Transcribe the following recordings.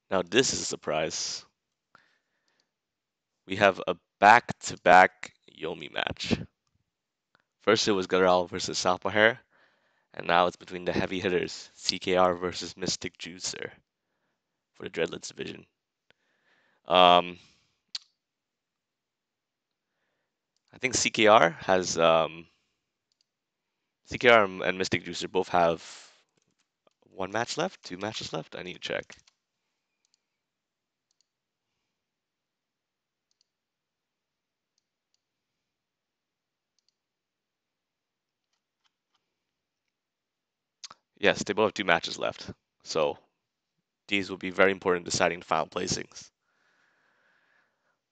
Now this is a surprise. We have a back-to-back Yomi match. First it was Garal versus Salpahair, and now it's between the heavy hitters, CKR versus Mystic Juicer for the Dreadlets division. Um, I think CKR and Mystic Juicer both have one match left, two matches left. I need to check. Yes, they both have two matches left. So these will be very important in deciding the final placings.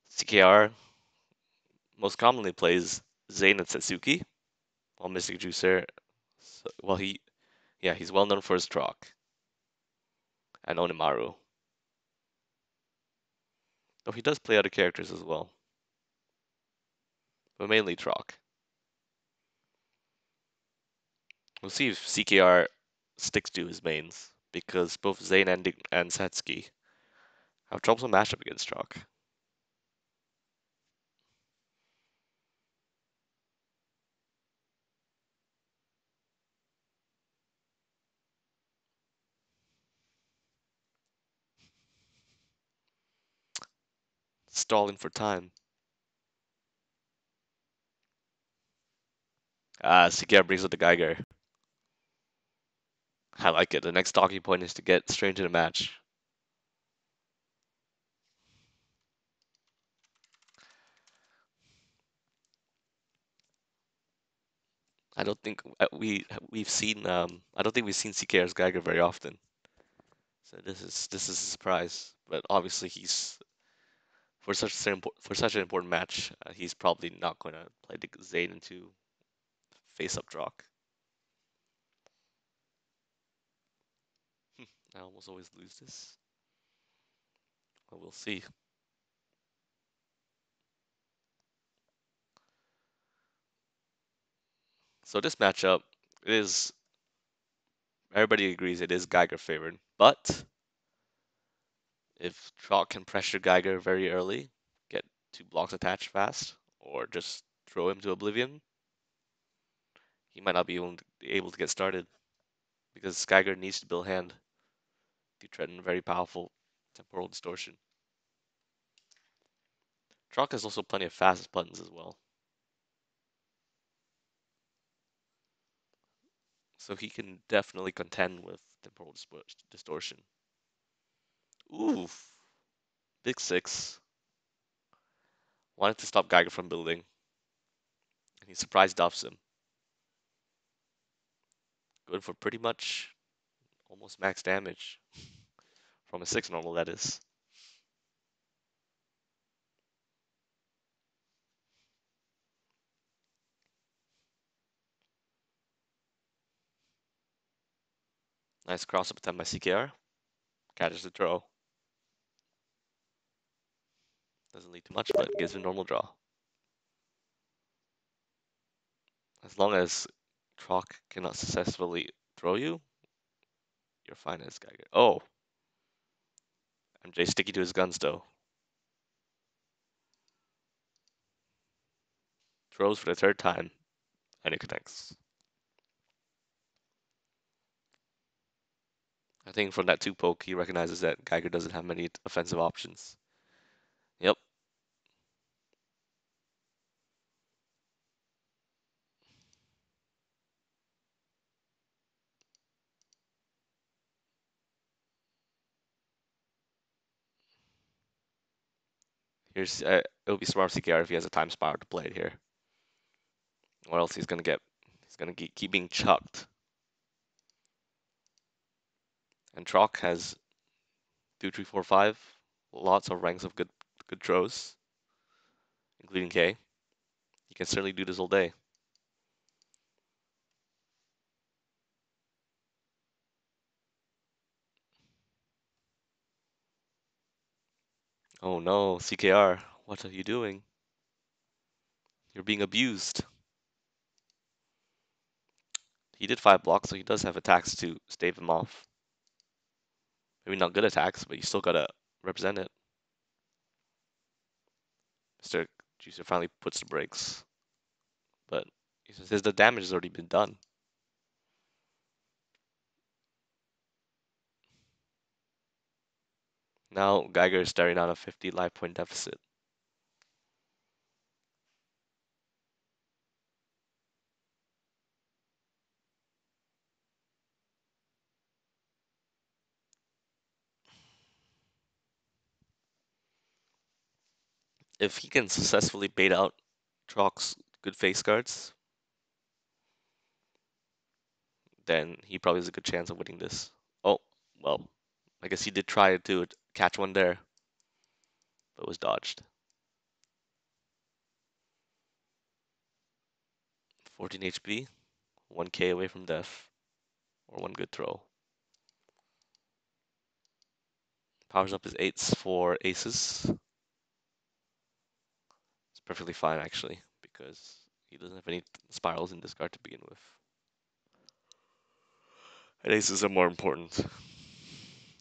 CKR most commonly plays Zain and Setsuki, while Mystic Juicer, well, he's well known for his Troc and Onimaru, though he does play other characters as well, but mainly Troc. We'll see if CKR sticks to his mains, because both Zain and Satsuki have troublesome matchup against Troc. Stalling for time. CKR brings up the Geiger. I like it. The next talking point is to get straight into the match. I don't think we've seen I don't think we've seen CKR's Geiger very often. So this is a surprise. But obviously he's for such an important match, he's probably not going to play the Zayn into face up Drock. I almost always lose this. But we'll see. So this matchup is everybody agrees it is Geiger favored, but if Trout can pressure Geiger very early, get two blocks attached fast, or just throw him to oblivion, he might not be able to get started because Geiger needs to build hand to threaten very powerful temporal distortion. Trout has also plenty of fast buttons as well, so he can definitely contend with temporal distortion. Oof, big six. Wanted to stop Geiger from building, and he surprise duffs him. Good for pretty much almost max damage from a 6 normal, that is. Nice cross up attempt by CKR. Catches the throw. Doesn't lead to much, but gives a normal draw. As long as Troc cannot successfully throw you, you're fine as Geiger. Oh! MJ sticky to his guns though. Throws for the third time, and it connects. I think from that 2 poke, he recognizes that Geiger doesn't have many offensive options. Yep. Here's it'll be smart CKR if he has a time spiral to play it here, or else he's gonna keep being chucked. And Troc has 2, 3, 4, 5, lots of ranks of good throws, including K. He can certainly do this all day. Oh no, CKR, what are you doing? You're being abused. He did 5 blocks, so he does have attacks to stave him off. Maybe not good attacks, but you still gotta represent it. Mr. Juicer finally puts the brakes, but he says the damage has already been done. Now Geiger is staring down a 50 life point deficit. If he can successfully bait out Trock's good face cards, then he probably has a good chance of winning this. Oh, well, I guess he did try to catch one there, but was dodged. 14 HP, 1k away from death, or one good throw. Powers up his 8s for aces. It's perfectly fine, actually, because he doesn't have any spirals in this card to begin with. And aces are more important.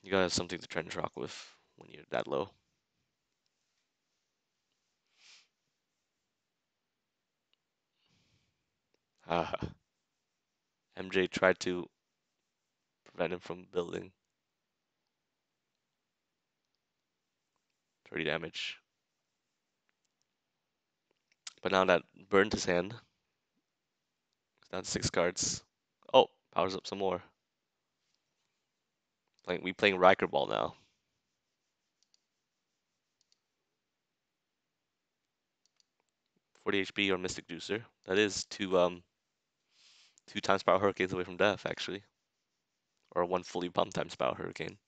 You gotta have something to trend rock with when you're that low. MJ tried to prevent him from building. 30 damage. But now that burned his hand, it's down to 6 cards. Oh, powers up some more. We playing Riker Ball now. 40 HP or Mystic Juicer. That is two times Power Hurricanes away from death, actually. Or one fully pumped times Power Hurricane.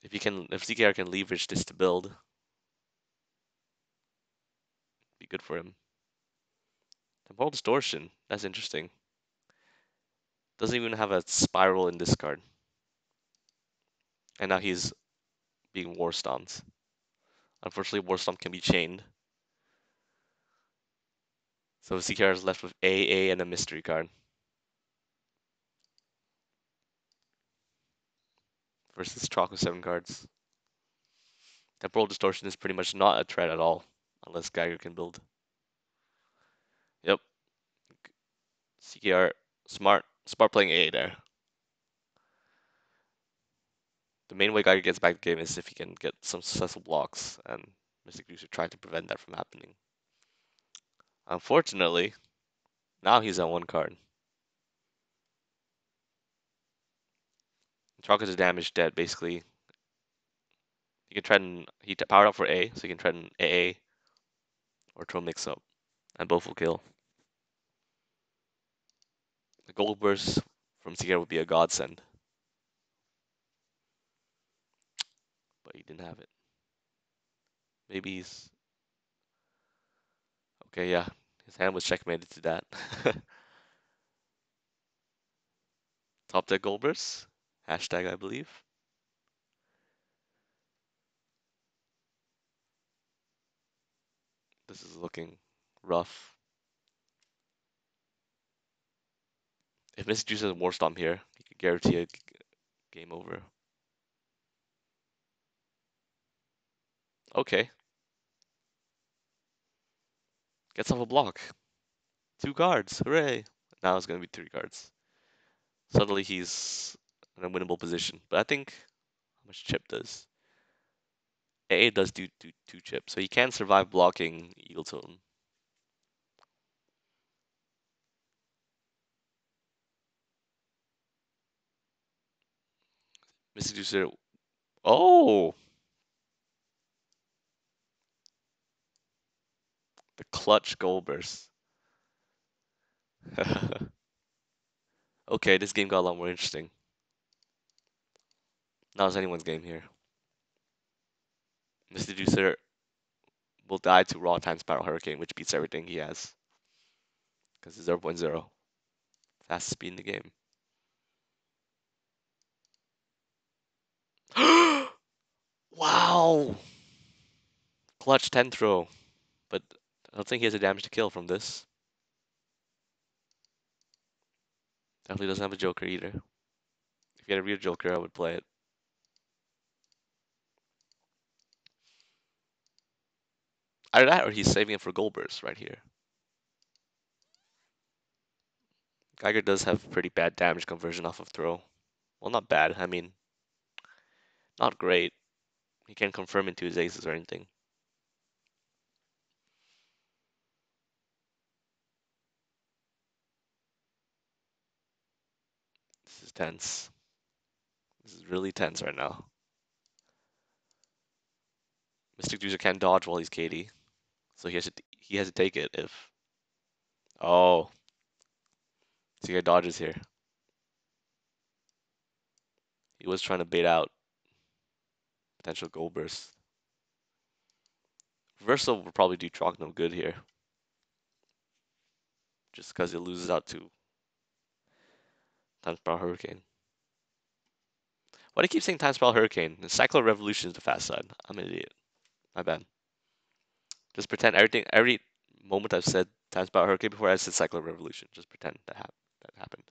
If CKR can leverage this to build, be good for him. Temporal Distortion, that's interesting. Doesn't even have a spiral in this card. And now he's being War Stomped. Unfortunately, War Stomp can be chained. So CKR is left with AA and a mystery card. Versus Chalk with 7 cards. Temporal Distortion is pretty much not a threat at all, unless Geiger can build. Yep. CKR, smart playing AA there. The main way Geiger gets back the game is if he can get some successful blocks, and Mystic Juicer tried to prevent that from happening. Unfortunately, now he's on 1 card. Chalk is a damage dead, basically. He can threaten, he powered up for A, so he can threaten AA or throw mix up, and both will kill. The gold burst from CKR would be a godsend, but he didn't have it. Maybe he's okay. Yeah, his hand was checkmated to that. Top deck gold burst hashtag, I believe. This is looking rough. If Mr. Juice has a War Stomp here, he could guarantee a game over. Okay. Gets off a block. 2 cards. Hooray. Now it's going to be 3 cards. Suddenly he's in a winnable position. But I think how much chip does? AA does do 2 chips, so he can survive blocking Eagle Totem. Mr. Juicer. Oh! The clutch gold burst. Okay, this game got a lot more interesting. Now it's anyone's game here. Mr. Juicer will die to raw times Spiral Hurricane, which beats everything he has. Because it's 0.0. Fastest speed in the game. Wow! Clutch 10 throw. But I don't think he has a damage to kill from this. Definitely doesn't have a Joker either. he had a real Joker, I would play it. Either that or he's saving it for Goldberst right here. Geiger does have pretty bad damage conversion off of throw. Well, not bad. I mean, not great. He can't confirm into his aces or anything. This is tense. This is really tense right now. Mystic Juicer can't dodge while he's KD, so he has to take it if. Oh, CKR dodges here. He was trying to bait out potential Goldberst. Reversal will probably do Chalk no good here, just because it loses out to Time Spiral Hurricane. Why do I keep saying Time Spiral Hurricane? The Cyclo Revolution is the fast side. I'm an idiot. My bad. Just pretend every moment I've said Time Spiral Hurricane before I said Cyclo Revolution. Just pretend that happened.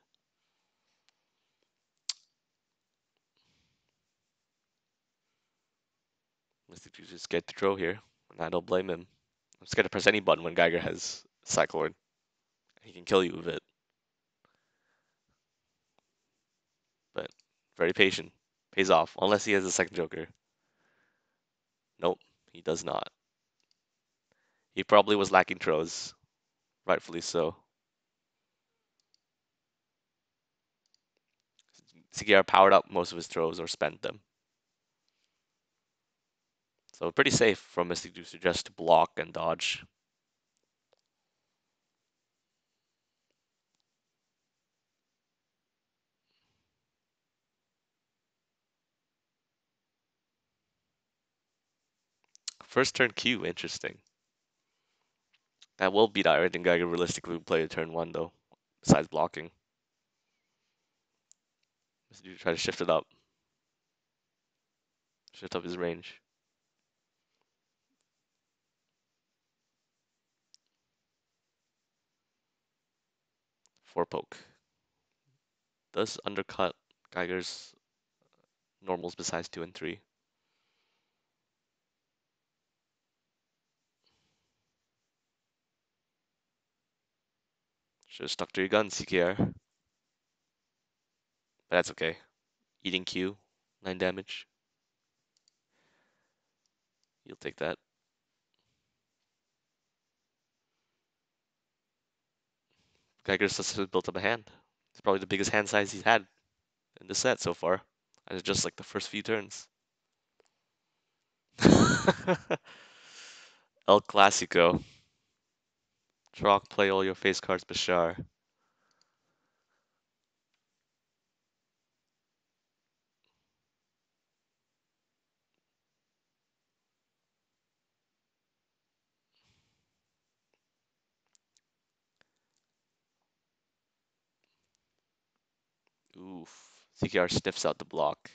Mystic Juice is scared to throw here, and I don't blame him. I'm scared to press any button when Geiger has Cyclord. He can kill you with it. But very patient. Pays off. Unless he has a second Joker. Nope, he does not. He probably was lacking throws. Rightfully so. CKR powered up most of his throws or spent them. So pretty safe from Mystic Juicer just to block and dodge. First turn Q, interesting. That will beat out everything Geiger realistically would play at turn 1 though, besides blocking. Mystic Juicer try to shift it up. Shift up his range. Four poke. Does undercut Geiger's normals besides 2 and 3. Should have stuck to your gun, CKR. But that's okay. Eating Q, 9 damage. You'll take that. Geiger's just built up a hand. It's probably the biggest hand size he's had in the set so far. And it's just like the first few turns. El Clasico. Draw, play all your face cards, Bashar. Oof. CKR sniffs out the block.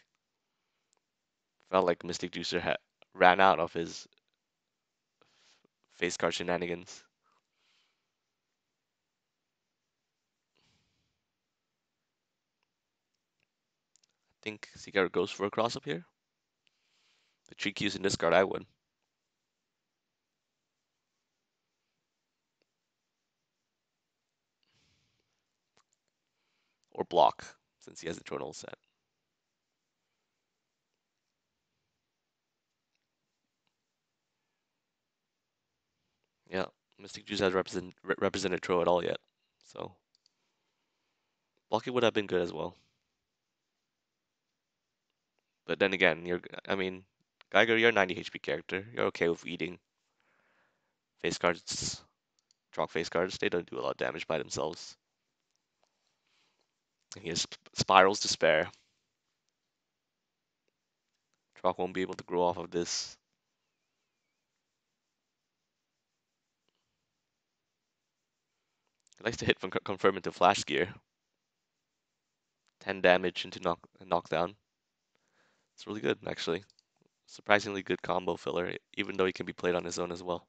Felt like Mystic Juicer ran out of his face card shenanigans. I think CKR goes for a cross up here. The 3 Qs in this card, I would. Or block, since he has the Tronal set. Yeah, Mystic Juice has represented Tro at all yet, so blocking would have been good as well. But then again, I mean, Geiger, you're a 90 HP character. You're okay with eating face cards, chalk face cards. They don't do a lot of damage by themselves. And he has Spirals to spare. Chalk won't be able to grow off of this. He likes to hit from confirm into Flash Gear. 10 damage into knockdown. It's really good, actually. Surprisingly good combo filler, even though he can be played on his own as well.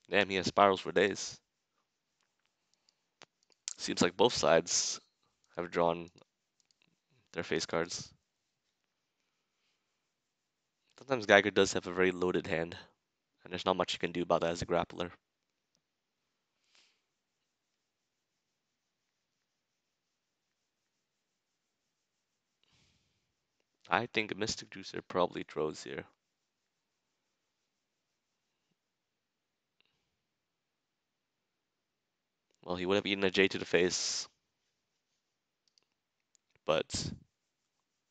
Damn, he has spirals for days. Seems like both sides have drawn their face cards. Sometimes Geiger does have a very loaded hand, and there's not much you can do about that as a grappler. I think a Mystic Juicer probably throws here. Well, he would have eaten a J to the face, but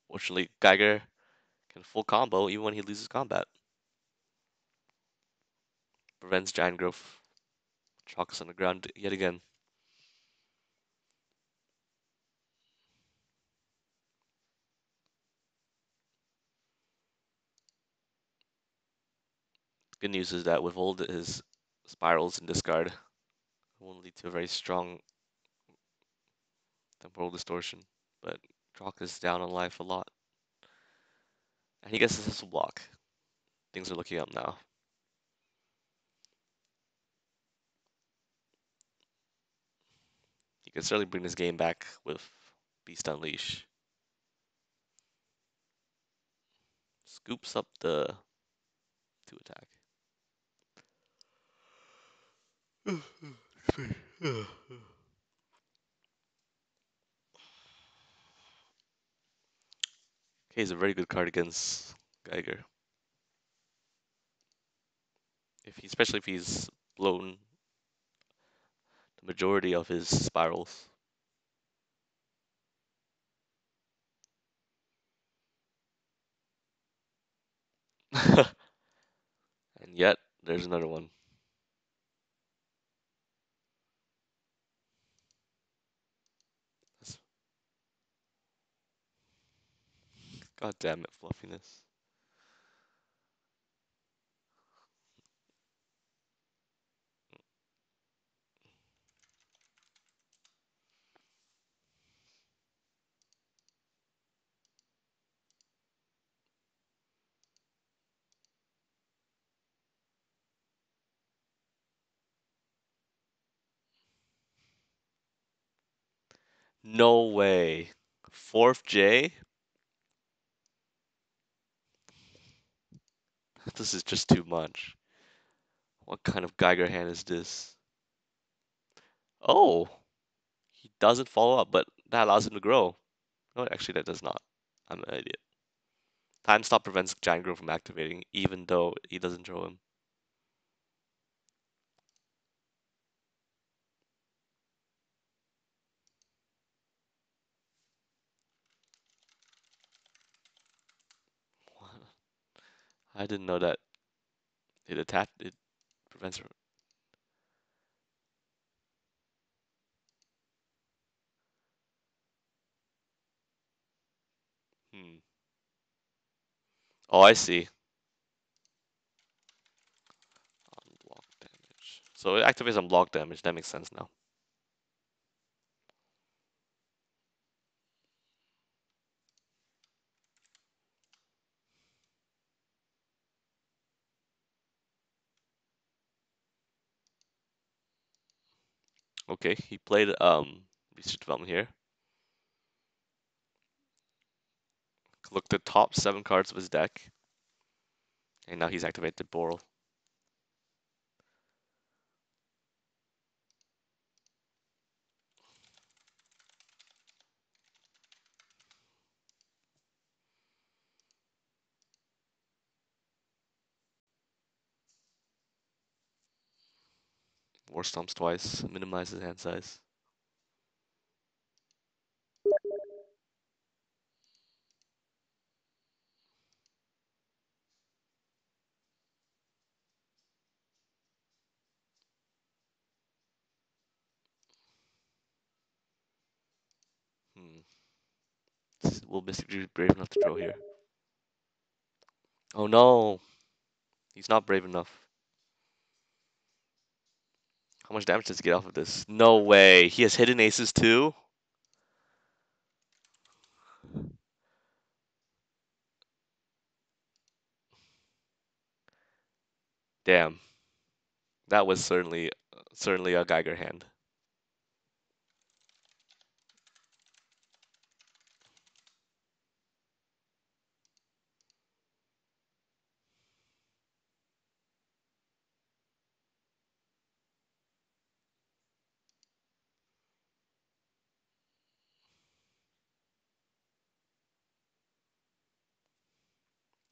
fortunately, Geiger can full combo even when he loses combat. Prevents giant growth. Chalks on the ground yet again. Good news is that with all his spirals in discard, it won't lead to a very strong temporal distortion. But Chalk is down on life a lot. And he gets this block. Things are looking up now. He can certainly bring this game back with Beast Unleash. Scoops up the 2 attack. Okay, he's a very good card against Geiger. Especially if he's blown the majority of his spirals. And yet, there's another one. God damn it, fluffiness. No way. 4th J? This is just too much. What kind of Geiger hand is this? Oh, he doesn't follow up, but that allows him to grow. No, actually, that does not. I'm an idiot. Time stop prevents giant growth from activating, even though he doesn't throw him. I didn't know that it prevents. Hmm. Oh, I see. Unblock damage. So it activates on block damage. That makes sense now. Okay, he played research development here. Looked at the top 7 cards of his deck, and now he's activated Boral. War Stomps twice, minimizes hand size. Hmm. Will Mystic be brave enough to throw here? Oh no, he's not brave enough. How much damage does he get off of this? No way. He has hidden aces too? Damn. That was certainly a Geiger hand.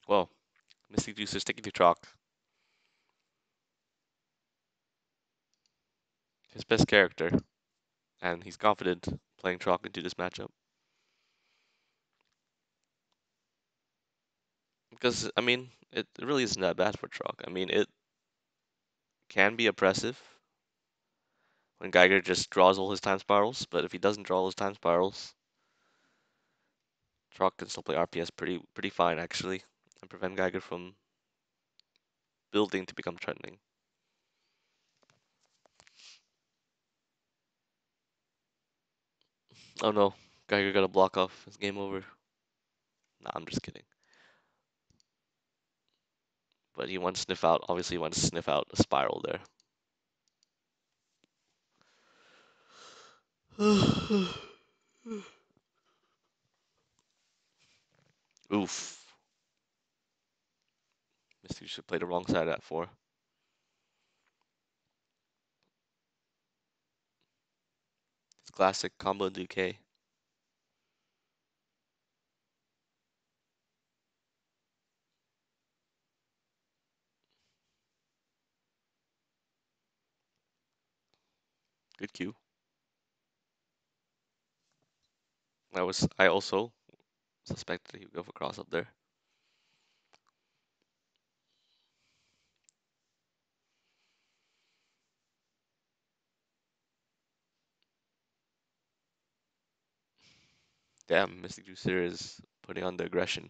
Well, Mystic Juicer sticking to chalk. His best character, and he's confident playing chalk into this matchup. Because, I mean, it really isn't that bad for chalk. I mean, it can be oppressive when Geiger just draws all his time spirals, but if he doesn't draw all his time spirals, chalk can still play RPS pretty fine, actually, and prevent Geiger from building to become trending. Oh no, Geiger got a block off. It's game over. Nah, I'm just kidding. But he wants to sniff out, obviously, he wants to sniff out a spiral there. Oof. Mr. should play the wrong side of that 4. It's classic combo DK. Good cue. I also suspected he would go for cross up there. Damn, Mystic Juicer is putting on the aggression.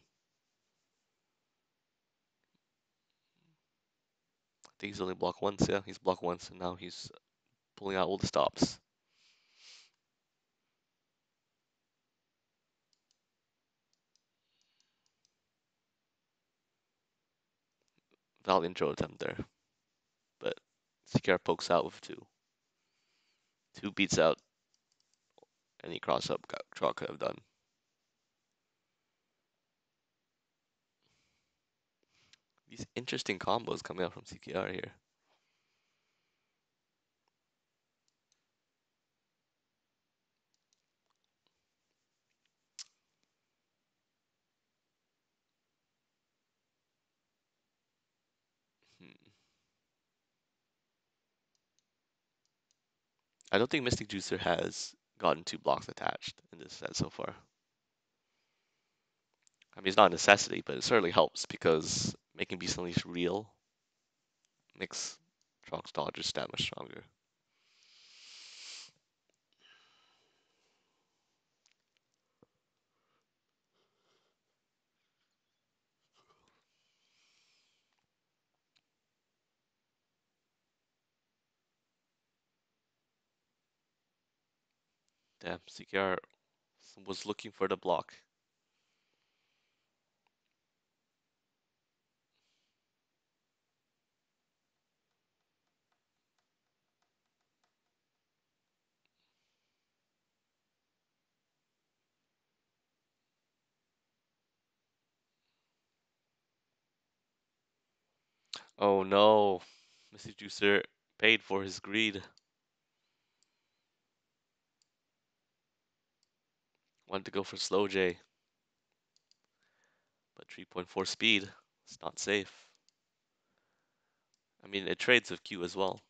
I think he's only blocked once, yeah. He's blocked once, and now he's pulling out all the stops. Valid intro attempt there. But CKR pokes out with 2. 2 beats out any cross up Chalk could have done. These interesting combos coming out from CKR here. Hmm. I don't think Mystic Juicer has gotten 2 blocks attached in this set so far. I mean, it's not a necessity, but it certainly helps because making Beast Unleashed real makes Chalk's dodges that much stronger. Damn, CKR was looking for the block. Oh no, Mr. Juicer paid for his greed. Wanted to go for slow J, but 3.4 speed. It's not safe. I mean, it trades with Q as well.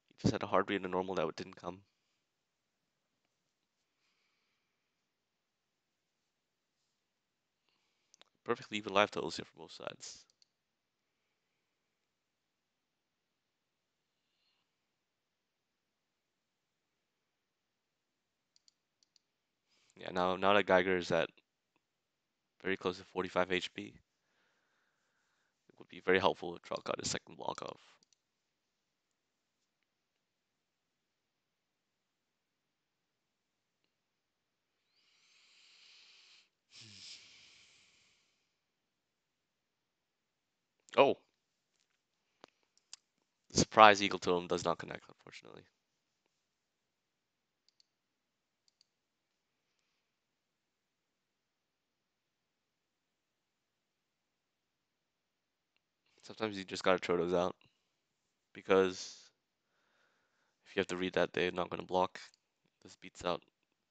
He just had a hard read in a normal that didn't come. Perfectly even live totals here for both sides. Yeah, now that Geiger is at very close to 45 HP, it would be very helpful if Trout got his second block off. Oh, the surprise Eagle Totem does not connect, unfortunately. Sometimes you just gotta throw those out because if you have to read that they're not gonna block, this beats out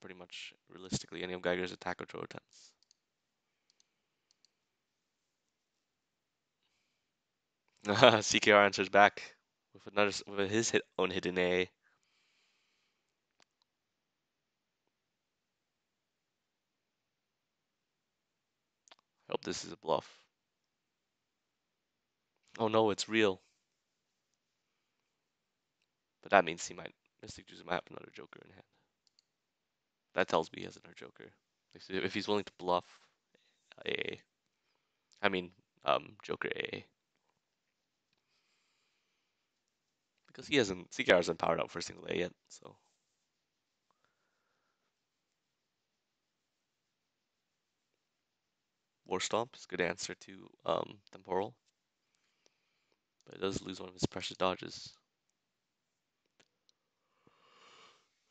pretty much realistically any of Geiger's attack or throw attempts. CKR answers back with with his own hidden A. I hope this is a bluff. Oh no, it's real. But that means he might Mystic Juicer might have another Joker in hand. That tells me he has another Joker. If he's willing to bluff AA. I mean Joker AA. Because he hasn't CKR hasn't powered out for a single A yet, so War Stomp is a good answer to Temporal. But it does lose one of his precious dodges.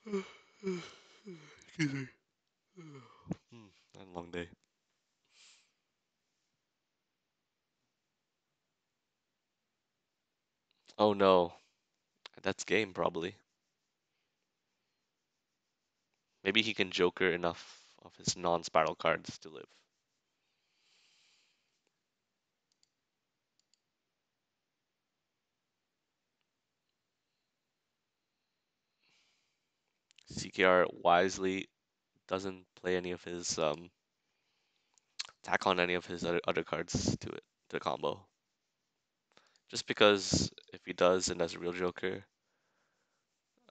Excuse me. Had a long day. Oh no. That's game probably. Maybe he can Joker enough of his non-spiral cards to live. CKR wisely doesn't play any of his tack on any of his other cards to it to the combo. Just because if he does and that's a real Joker,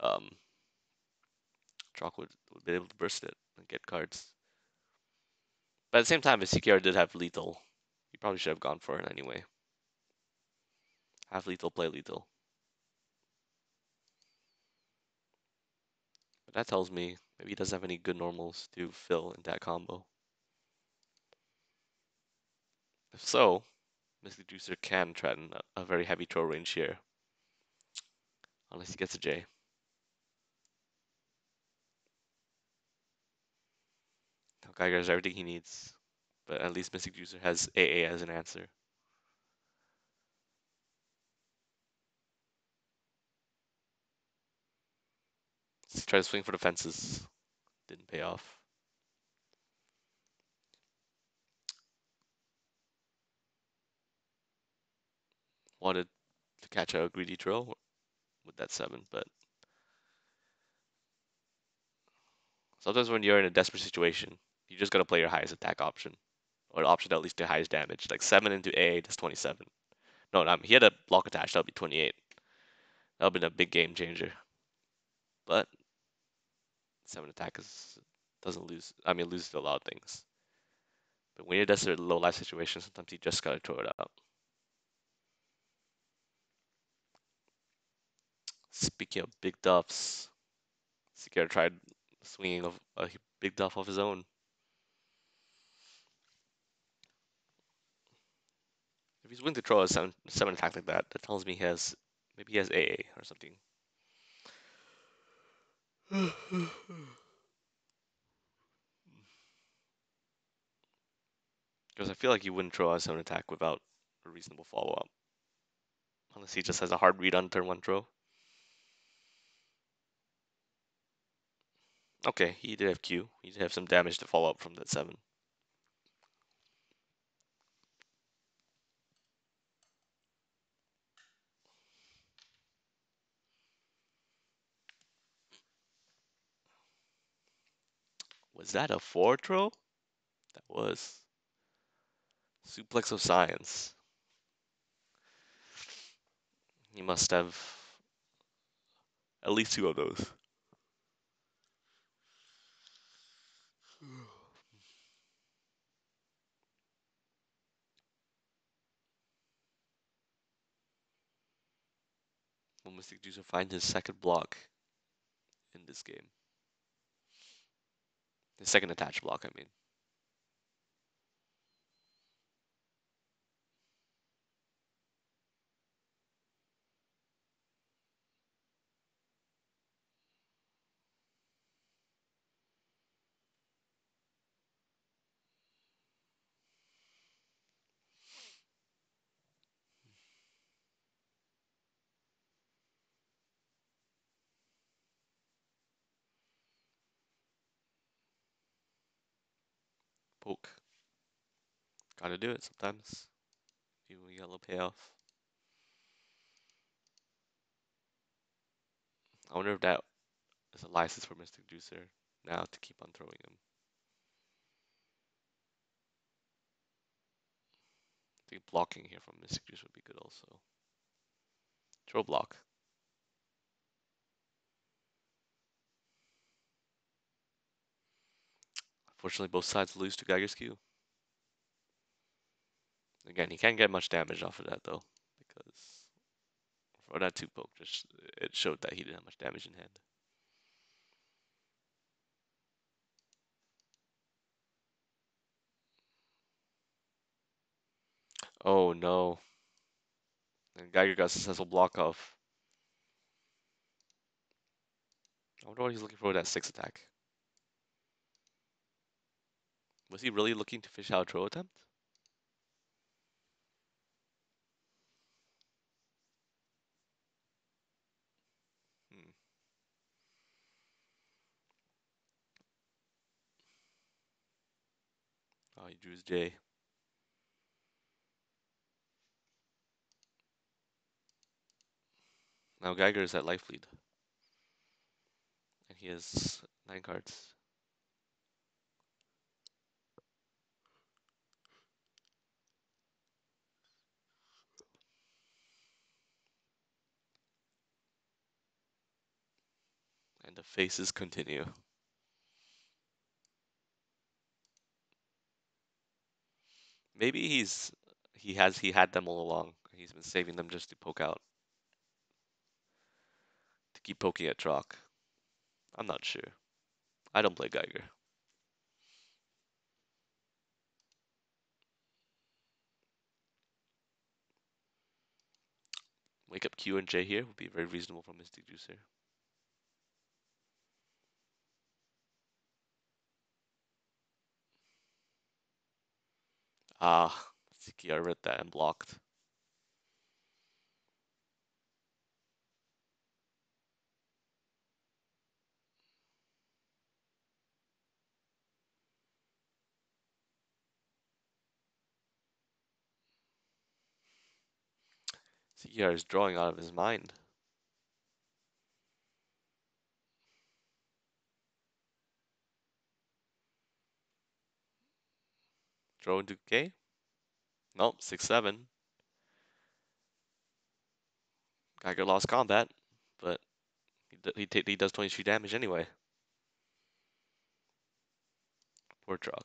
um, Chalk would be able to burst it and get cards. But at the same time, if CKR did have lethal, he probably should have gone for it anyway. Have lethal, play lethal. But that tells me maybe he doesn't have any good normals to fill in that combo. If so, Mystic Juicer can threaten a very heavy throw range here. Unless he gets a J. Now Geiger has everything he needs. But at least Mystic Juicer has AA as an answer. Let's try to swing for the fences. Didn't pay off. Wanted to catch a greedy throw with that 7, but sometimes when you're in a desperate situation, you just gotta play your highest attack option. Or the option that leads to highest damage. Like 7 into AA, that's 27. No, he had a block attached, that would be 28. That would have been a big game changer. But 7 attack doesn't lose. I mean, loses to a lot of things. But when you're in a desperate low life situation, sometimes you just gotta throw it out. Speaking of big duffs, CKR tried swinging a big duff of his own. If he's willing to throw a 7 attack like that, that tells me maybe he has AA or something. Because I feel like he wouldn't throw a 7 attack without a reasonable follow up. Unless he just has a hard read on turn 1 throw. Okay, he did have Q. He did have some damage to follow up from that 7. Was that a 4 throw? That was. Suplex of Science. He must have at least 2 of those. Will Mystic Juicer find his second block in this game? His second attached block, I mean. I poke. Gotta do it sometimes. You get a little payoff. I wonder if that is a license for Mystic Juicer now to keep on throwing him. I think blocking here from Mystic Juicer would be good also. Throw block. Unfortunately, both sides lose to Geiger's Q. Again, he can't get much damage off of that though, because for that 2 poke, just it showed that he didn't have much damage in hand. Oh no. And Geiger got successful block off. I wonder what he's looking for with that 6 attack. Was he really looking to fish out a throw attempt? Hmm. Oh, he drew his J. Now Geiger is at life lead. And he has 9 cards. And the faces continue. Maybe he had them all along. He's been saving them just to poke out. To keep poking at Trock. I'm not sure. I don't play Geiger. Wake up Q and J here would be very reasonable from Mystic Juicer. Ah, CKR read that and blocked. CKR is drawing out of his mind. Throw into K? Nope, 6-7. Geiger lost combat, but he does 23 damage anyway. Poor Trock.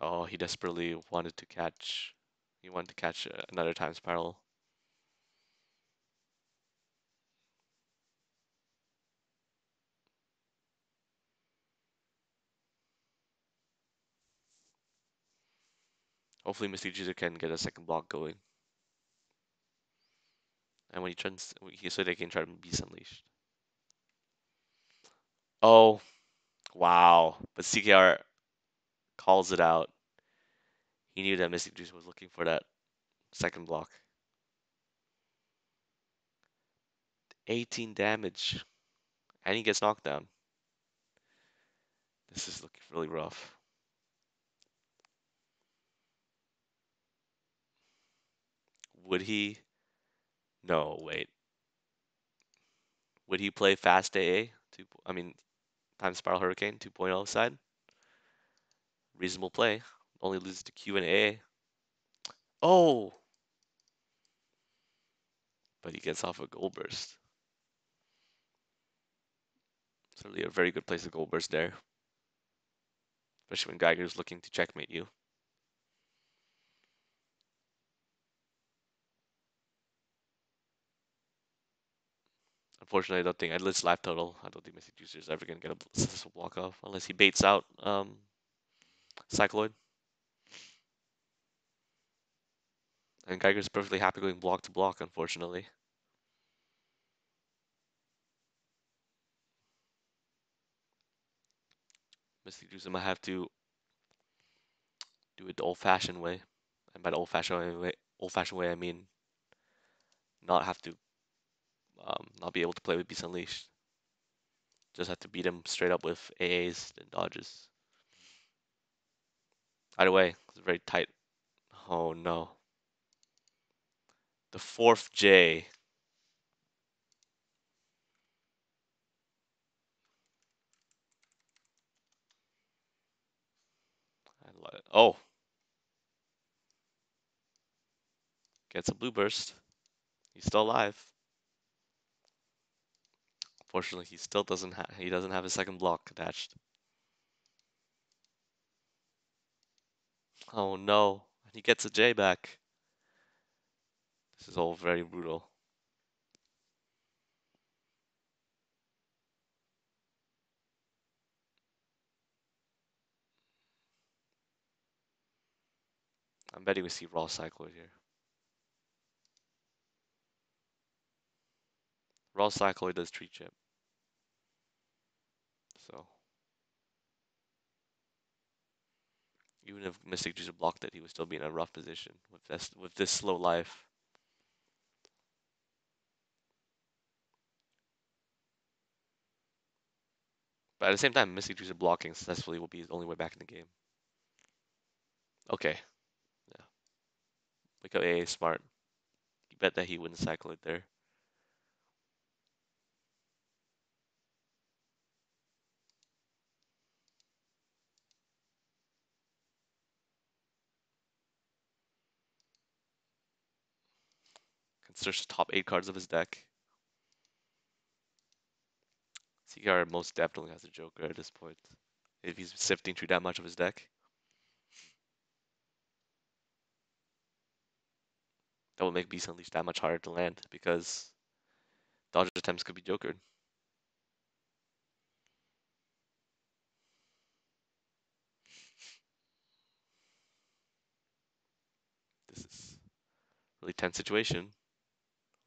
Oh, he desperately wanted to catch. He wanted to catch another time spiral. Hopefully, Mystic Juicer can get a second block going. And when he turns, so they can try to Beast Unleashed. Oh, wow. But CKR calls it out. He knew that Mystic Juicer was looking for that second block. 18 damage. And he gets knocked down. This is looking really rough. Would he? No, wait. Would he play Fast AA? I mean, Time Spiral Hurricane 2.0 side? Reasonable play. Only loses to Q and A. Oh! But he gets off a Gold Burst. Certainly a very good place to Gold Burst there. Especially when Geiger's looking to checkmate you. Unfortunately, I don't think at least life total. I don't think Mystic Juicer is ever gonna get a successful block off unless he baits out Cycloid. And Geiger's perfectly happy going block to block, unfortunately. Mystic Juicer might have to do it the old-fashioned way. And by the old-fashioned way, I mean not have to not be able to play with Beast Unleashed. Just have to beat him straight up with AAs and dodges. Either way, it's very tight. Oh no. The fourth J. Oh, gets a blue burst. He's still alive. Fortunately, he still doesn't have a second block attached. Oh no. He gets a J back. This is all very brutal. I'm betting we see Raw Cycloid here. Raw Cycloid does tree chip. So even if Mystic Juicer blocked it, he would still be in a rough position with this slow life. But at the same time, Mystic Juicer blocking successfully will be his only way back in the game. Okay. Yeah. Wake up AA smart. You bet that he wouldn't cycle it there. Can search the top 8 cards of his deck. CKR most definitely has a Joker at this point. If he's sifting through that much of his deck. That will make Beast Unleashed that much harder to land because dodge attempts could be jokered. This is a really tense situation.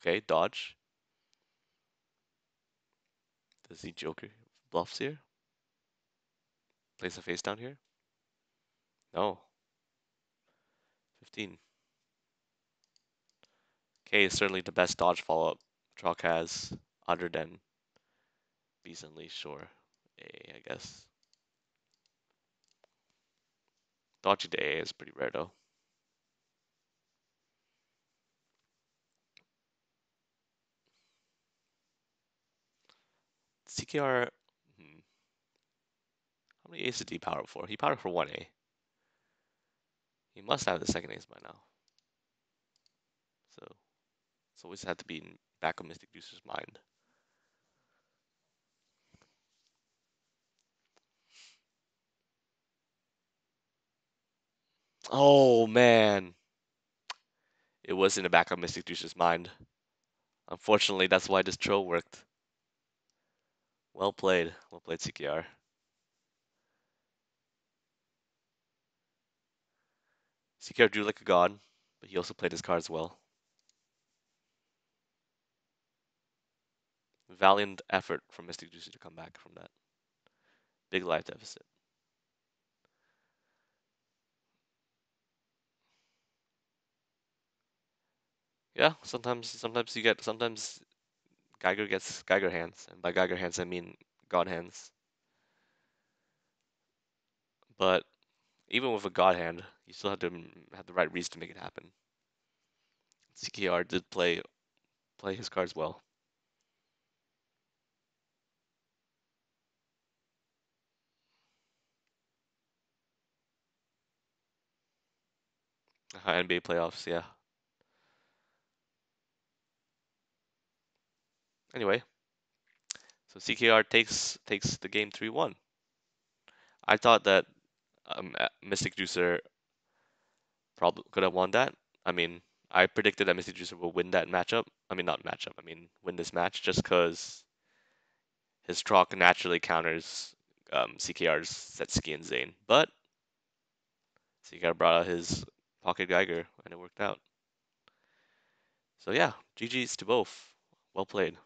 Okay, dodge. Does he Joker bluffs here? Place a face down here? No. 15. K is certainly the best dodge follow-up Chalk has, other than Beast Unleashed or A, I guess. Dodging to A is pretty rare though. CKR, how many aces did he power for? He powered for 1A. He must have the second ace by now. So it's always had to be in back of Mystic Juicer's mind. Oh man. It was in the back of Mystic Juicer's mind. Unfortunately, that's why this troll worked. Well played, CKR. CKR drew like a god, but he also played his cards well. Valiant effort from Mystic Juicer to come back from that big life deficit. Yeah, sometimes Geiger gets Geiger hands, and by Geiger hands I mean God hands. But even with a God hand, you still have to have the right reason to make it happen. CKR did play his cards well. NBA playoffs, yeah. Anyway, so CKR takes the game 3-1. I thought that Mystic Juicer probably could have won that. I mean, I predicted that Mystic Juicer will win that matchup. I mean, not matchup. I mean, win this match just because his Trok naturally counters CKR's Setsuki and Zane. But CKR brought out his Pocket Geiger, and it worked out. So yeah, GG's to both. Well played.